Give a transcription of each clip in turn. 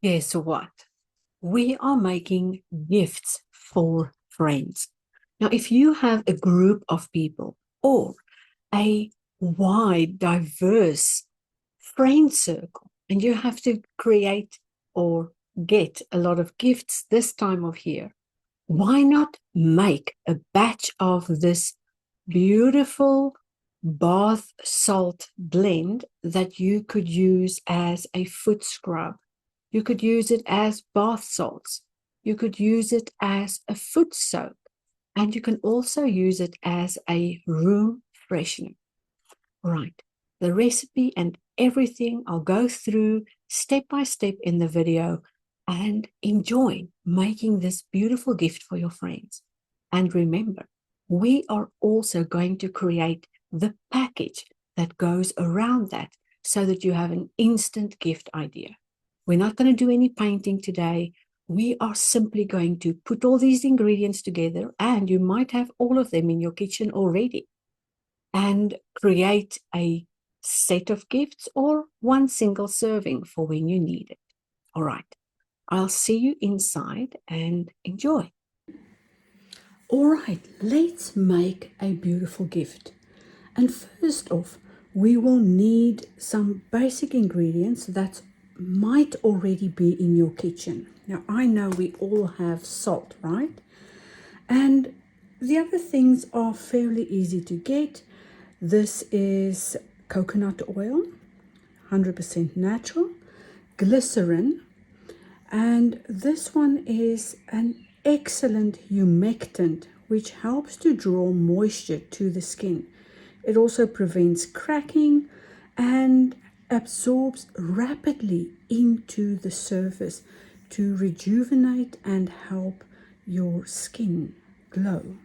Guess what? We are making gifts for friends. Now, if you have a group of people or a wide, diverse friend circle, and you have to create or get a lot of gifts this time of year, why not make a batch of this beautiful bath salt blend that you could use as a foot scrub? You could use it as bath salts. You could use it as a foot soap. And you can also use it as a room freshener. Right. The recipe and everything I'll go through step by step in the video, and enjoy making this beautiful gift for your friends. And remember, we are also going to create the package that goes around that so that you have an instant gift idea. We're not going to do any painting today. We are simply going to put all these ingredients together, and you might have all of them in your kitchen already, and create a set of gifts or one single serving for when you need it. All right, I'll see you inside and enjoy. All right, let's make a beautiful gift. And first off, we will need some basic ingredients that might already be in your kitchen. Now, I know we all have salt, right? And the other things are fairly easy to get. This is coconut oil, 100% natural, glycerin, and this one is an excellent humectant which helps to draw moisture to the skin. It also prevents cracking and absorbs rapidly into the surface to rejuvenate and help your skin glow.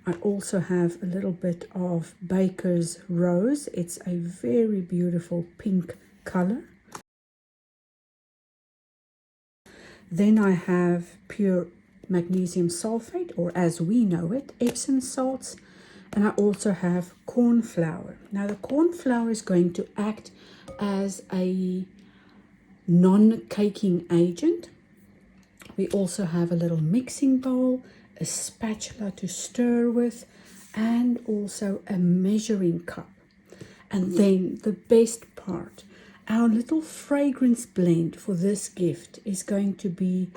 I also have a little bit of Baker's Rose. It's a very beautiful pink color. Then I have pure magnesium sulfate, or as we know it, Epsom salts. And I also have corn flour. Now the corn flour is going to act as a non-caking agent. We also have a little mixing bowl, a spatula to stir with, and also a measuring cup. And then the best part, our little fragrance blend for this gift is going to be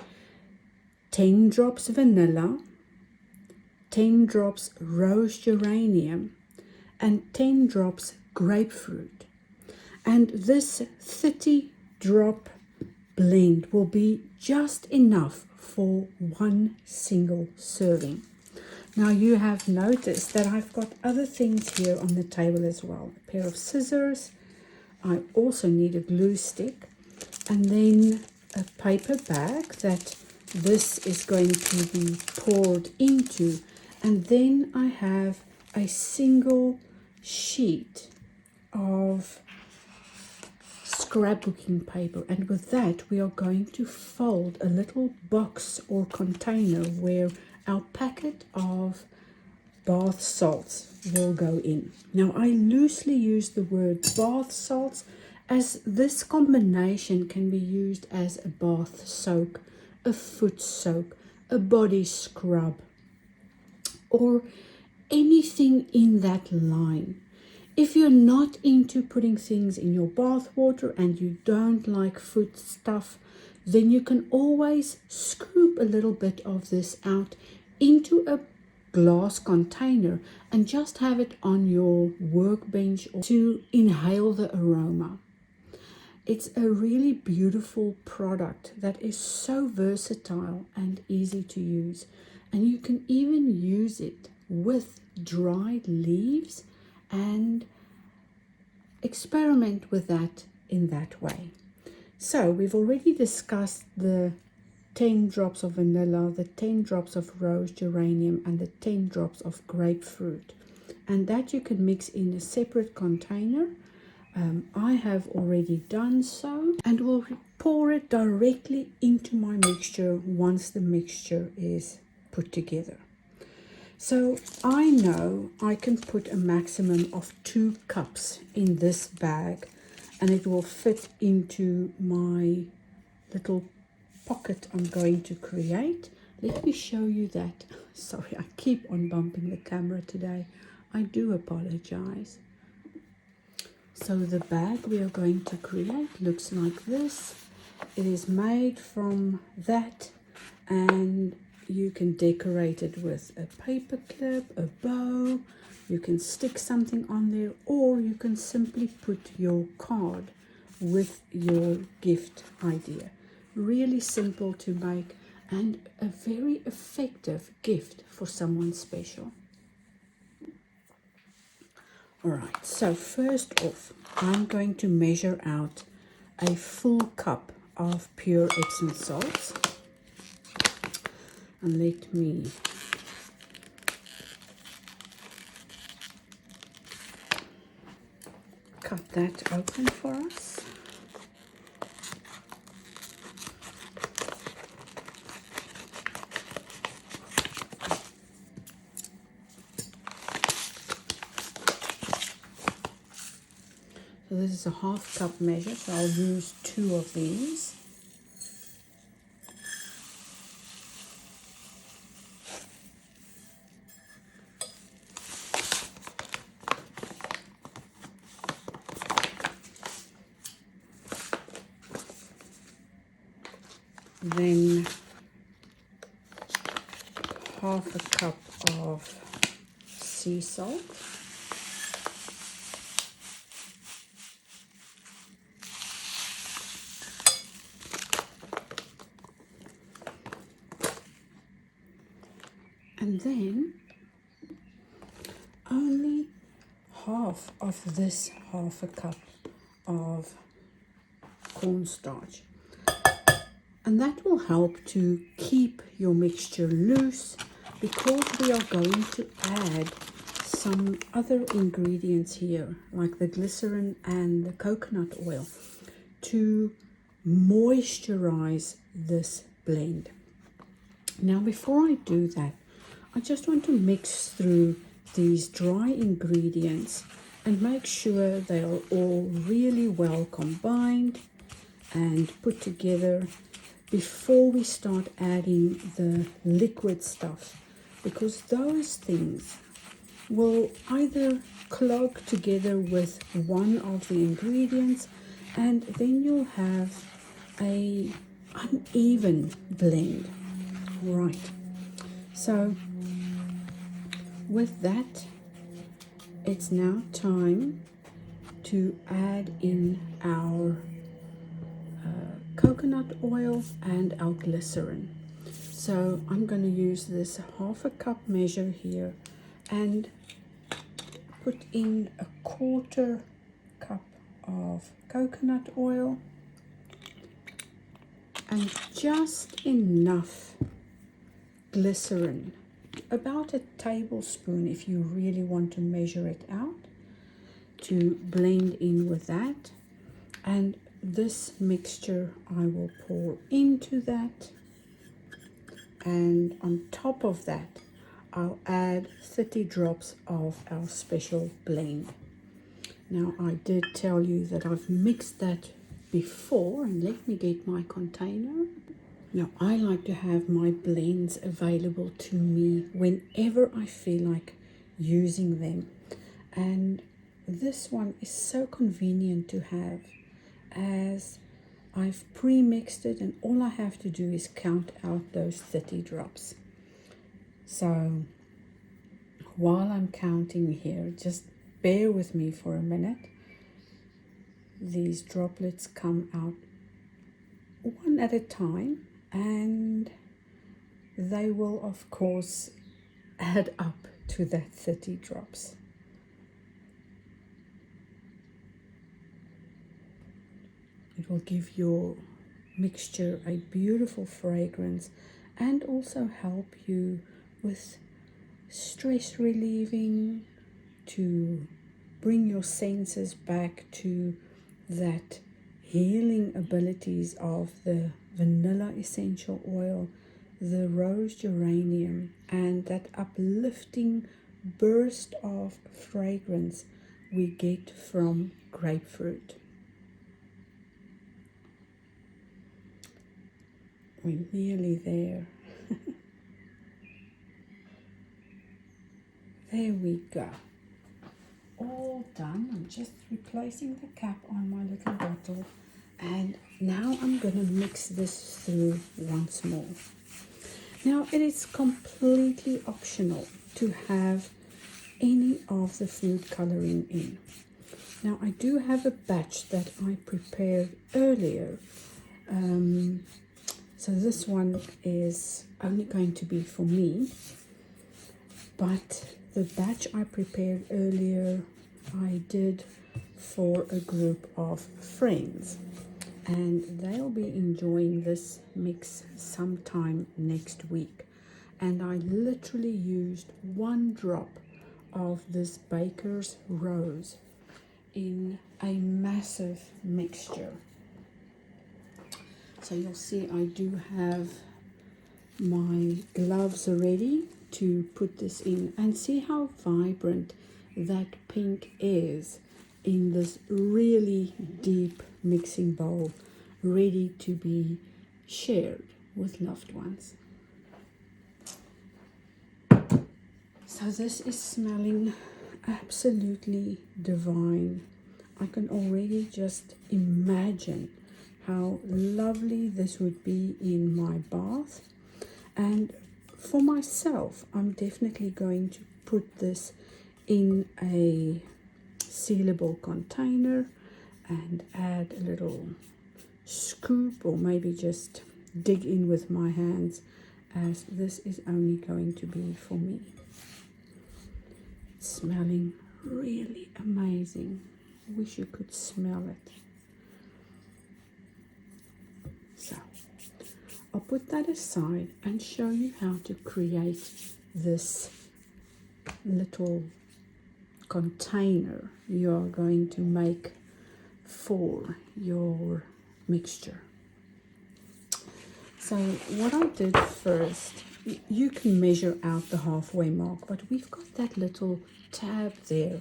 10 drops vanilla, 10 drops rose geranium, and 10 drops grapefruit. And this 30 drop blend will be just enough for one single serving. Now you have noticed that I've got other things here on the table as well. A pair of scissors. I also need a glue stick, and then a paper bag that this is going to be poured into. And then I have a single sheet of scrapbooking paper, and with that we are going to fold a little box or container where our packet of bath salts will go in. Now I loosely use the word bath salts as this combination can be used as a bath soak, a foot soak, a body scrub, or anything in that line. If you're not into putting things in your bath water and you don't like foot stuff, then you can always scoop a little bit of this out into a glass container and just have it on your workbench or to inhale the aroma. It's a really beautiful product that is so versatile and easy to use. And you can even use it with dried leaves and experiment with that in that way. So we've already discussed the 10 drops of vanilla, the 10 drops of rose geranium, and the 10 drops of grapefruit. And that you can mix in a separate container. I have already done so, and will pour it directly into my mixture once the mixture is put together. So I know I can put a maximum of 2 cups in this bag, and it will fit into my little pocket I'm going to create. Let me show you that. Sorry, I keep on bumping the camera today. I do apologize. So the bag we are going to create looks like this. It is made from that, and you can decorate it with a paper clip, a bow. You can stick something on there, or you can simply put your card with your gift idea. Really simple to make and a very effective gift for someone special. Alright, so first off, I'm going to measure out a full cup of pure Epsom salts. And let me cut that open for us. So this is a half cup measure, so I'll use 2 of these. Then half a cup of sea salt. And then only half of this half a cup of cornstarch. And that will help to keep your mixture loose, because we are going to add some other ingredients here, like the glycerin and the coconut oil, to moisturize this blend. Now, before I do that, I just want to mix through these dry ingredients and make sure they are all really well combined and put together before we start adding the liquid stuff, because those things will either clog together with one of the ingredients, and then you'll have a uneven blend. Right, so with that, it's now time to add in our coconut oil and our glycerin. So I'm going to use this half a cup measure here and put in a quarter cup of coconut oil and just enough glycerin, about a tablespoon if you really want to measure it out, to blend in with that. And this mixture I will pour into that, and on top of that I'll add 30 drops of our special blend. Now, I did tell you that I've mixed that before, and let me get my container. Now, I like to have my blends available to me whenever I feel like using them, and this one is so convenient to have, as I've pre-mixed it and all I have to do is count out those 30 drops. So while I'm counting here, just bear with me for a minute. These droplets come out one at a time, and they will of course add up to that 30 drops. It will give your mixture a beautiful fragrance and also help you with stress relieving, to bring your senses back to that healing abilities of the vanilla essential oil, the rose geranium, and that uplifting burst of fragrance we get from grapefruit. We're nearly there. There we go. All done. I'm just replacing the cap on my little bottle, and now I'm going to mix this through once more. Now it is completely optional to have any of the food coloring in. Now I do have a batch that I prepared earlier, so this one is only going to be for me, but the batch I prepared earlier I did for a group of friends, and they'll be enjoying this mix sometime next week. And I literally used 1 drop of this Baker's Rose in a massive mixture. So you'll see I do have my gloves ready to put this in, and see how vibrant that pink is in this really deep mixing bowl, ready to be shared with loved ones. So this is smelling absolutely divine. I can already just imagine how lovely this would be in my bath. And for myself, I'm definitely going to put this in a sealable container and add a little scoop, or maybe just dig in with my hands, as this is only going to be for me. It's smelling really amazing. I wish you could smell it. So I'll put that aside and show you how to create this little container you're going to make for your mixture. So what I did first, you can measure out the halfway mark, but we've got that little tab there,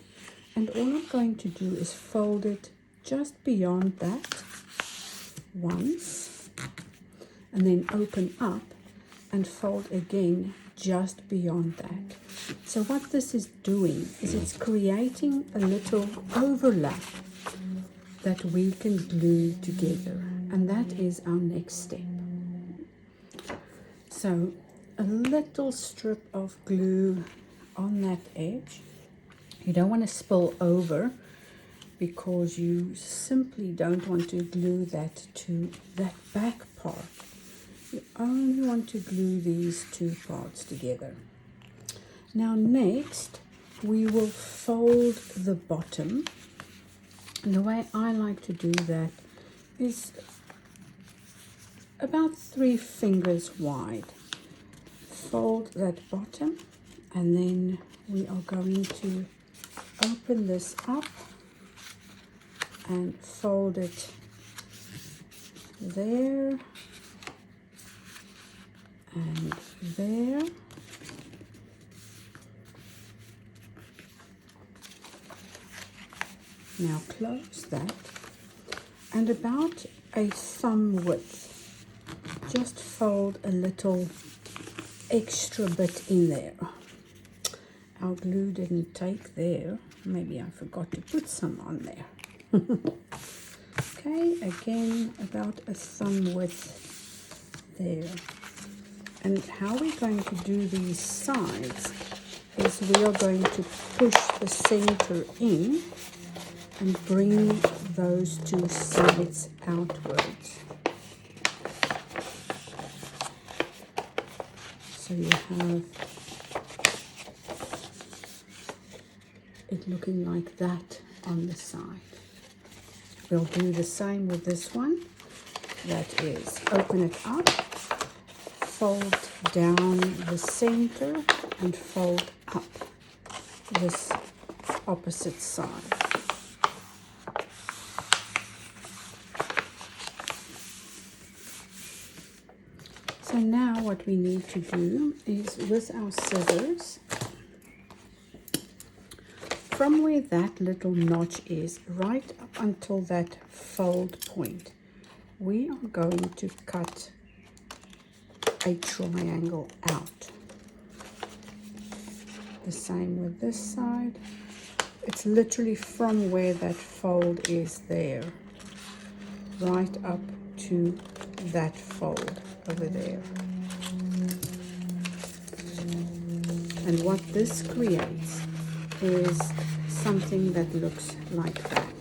and all I'm going to do is fold it just beyond that once, and then open up and fold again just beyond that. So what this is doing is it's creating a little overlap that we can glue together, and that is our next step. So a little strip of glue on that edge. You don't want to spill over, because you simply don't want to glue that to that back part. You only want to glue these 2 parts together. Now next we will fold the bottom, and the way I like to do that is about 3 fingers wide. Fold that bottom, and then we are going to open this up and fold it there and there. Now close that, and about a thumb width, just fold a little extra bit in there. Our glue didn't take there. Maybe I forgot to put some on there. Okay, again about a thumb width there. And how we're going to do these sides is we are going to push the center in and bring those 2 sides outwards. So you have it looking like that on the side. We'll do the same with this one. That is, open it up, fold down the center, and fold up this opposite side. So now what we need to do is, with our scissors, from where that little notch is right up until that fold point, we are going to cut a triangle out. The same with this side. It's literally from where that fold is there, right up to that fold over there. And what this creates is something that looks like that.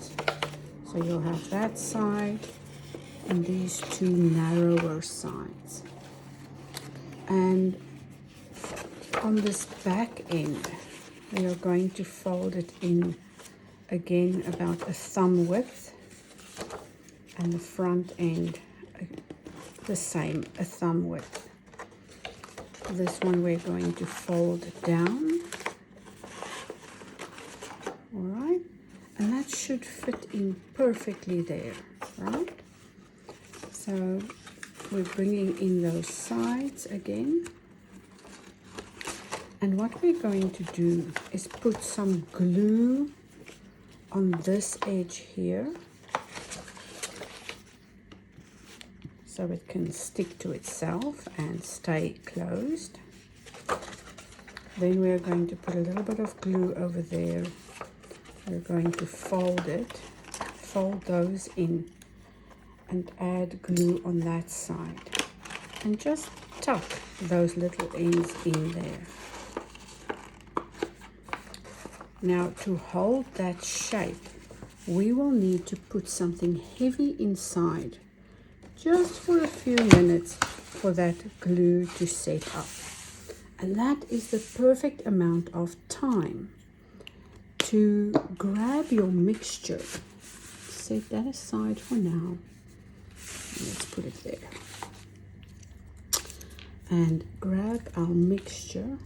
So you'll have that side and these two narrower sides. And on this back end, we are going to fold it in again about a thumb width, and the front end the same, a thumb width. This one we're going to fold down. All right, and that should fit in perfectly there, right? So we're bringing in those sides again. And what we're going to do is put some glue on this edge here so it can stick to itself and stay closed. Then we're going to put a little bit of glue over there. We're going to fold it, fold those in, and add glue on that side. And just tuck those little ends in there. Now, to hold that shape, we will need to put something heavy inside, just for a few minutes for that glue to set up. And that is the perfect amount of time to grab your mixture. Set that aside for now. Let's put it there. And grab our mixture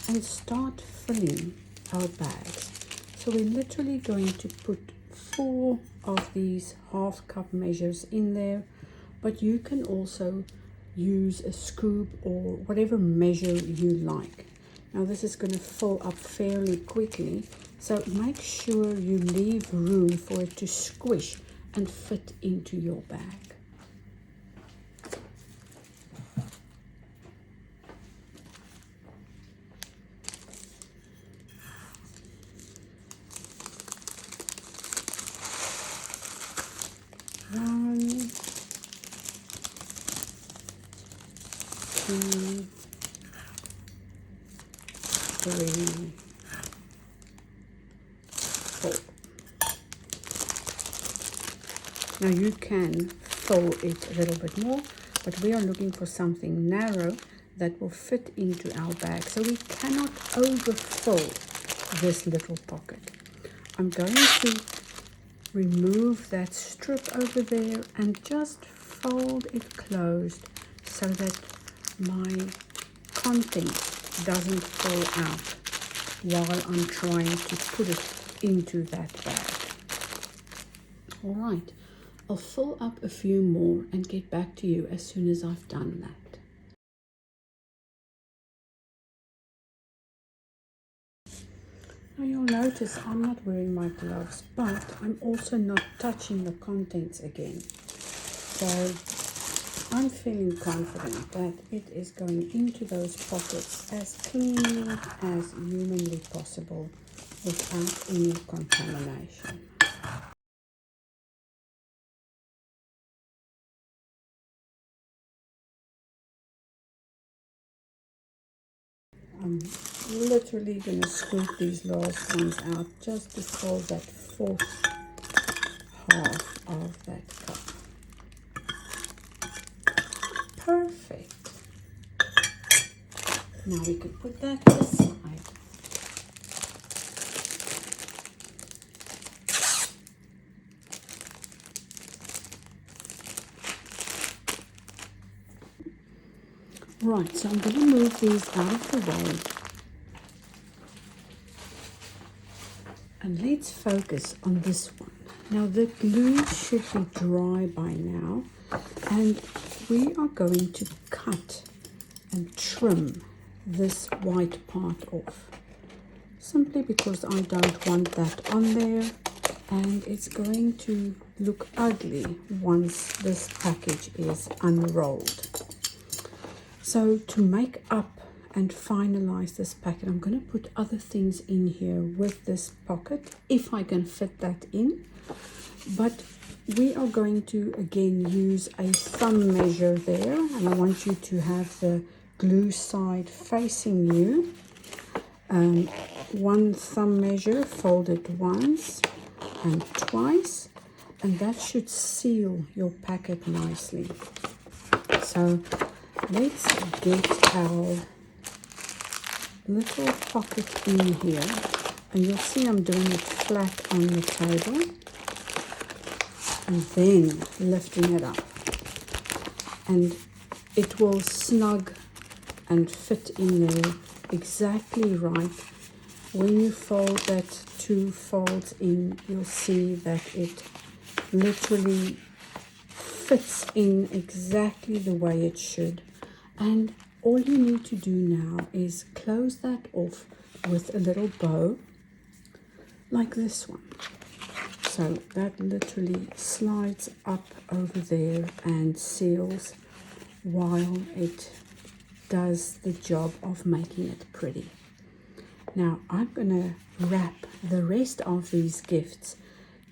and start filling our bags. So we're literally going to put 4 of these half cup measures in there, but you can also use a scoop or whatever measure you like. Now this is going to fill up fairly quickly, so make sure you leave room for it to squish and fit into your bag. One, 2, 3, 4. Now you can fill it a little bit more, but we are looking for something narrow that will fit into our bag, so we cannot overfill this little pocket. I'm going to remove that strip over there and just fold it closed so that my content doesn't fall out while I'm trying to put it into that bag. All right, I'll fill up a few more and get back to you as soon as I've done that. Now you'll notice I'm not wearing my gloves, but I'm also not touching the contents again. So I'm feeling confident that it is going into those pockets as cleanly as humanly possible without any contamination. I'm literally going to scoop these last ones out just to fill that 4th half of that cup. Perfect. Now we can put that aside. Right, so I'm going to move these out of the way. And let's focus on this one. Now the glue should be dry by now, and we are going to cut and trim this white part off, simply because I don't want that on there, and it's going to look ugly once this package is unrolled. So to make up and finalize this packet, I'm going to put other things in here with this pocket, if I can fit that in. But we are going to again use a thumb measure there, and I want you to have the glue side facing you. One thumb measure, fold it once and twice, and that should seal your packet nicely. So let's get our little pocket in here, and you'll see I'm doing it flat on the table and then lifting it up, and it will snug and fit in there exactly right. When you fold that 2 folds in, you'll see that it literally fits in exactly the way it should. And all you need to do now is close that off with a little bow like this one. So that literally slides up over there and seals while it does the job of making it pretty. Now I'm going to wrap the rest of these gifts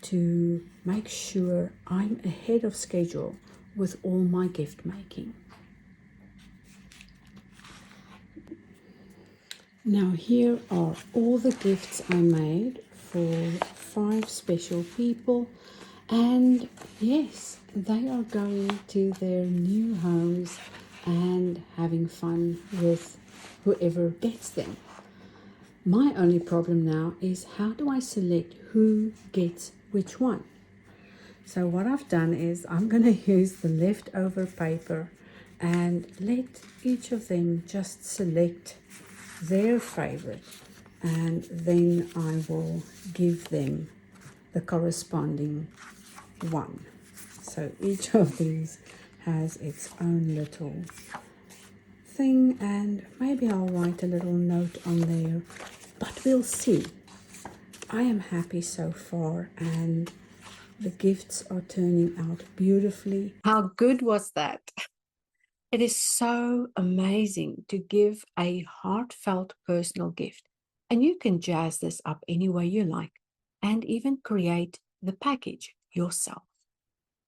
to make sure I'm ahead of schedule with all my gift making. Now here are all the gifts I made for 5 special people, and yes, they are going to their new homes and having fun with whoever gets them. My only problem now is how do I select who gets which one? So what I've done is I'm going to use the leftover paper and let each of them just select their favorite, and then I will give them the corresponding one. So each of these has its own little thing, and maybe I'll write a little note on there, but we'll see. I am happy so far, and the gifts are turning out beautifully. How good was that? It is so amazing to give a heartfelt personal gift, and you can jazz this up any way you like and even create the package yourself.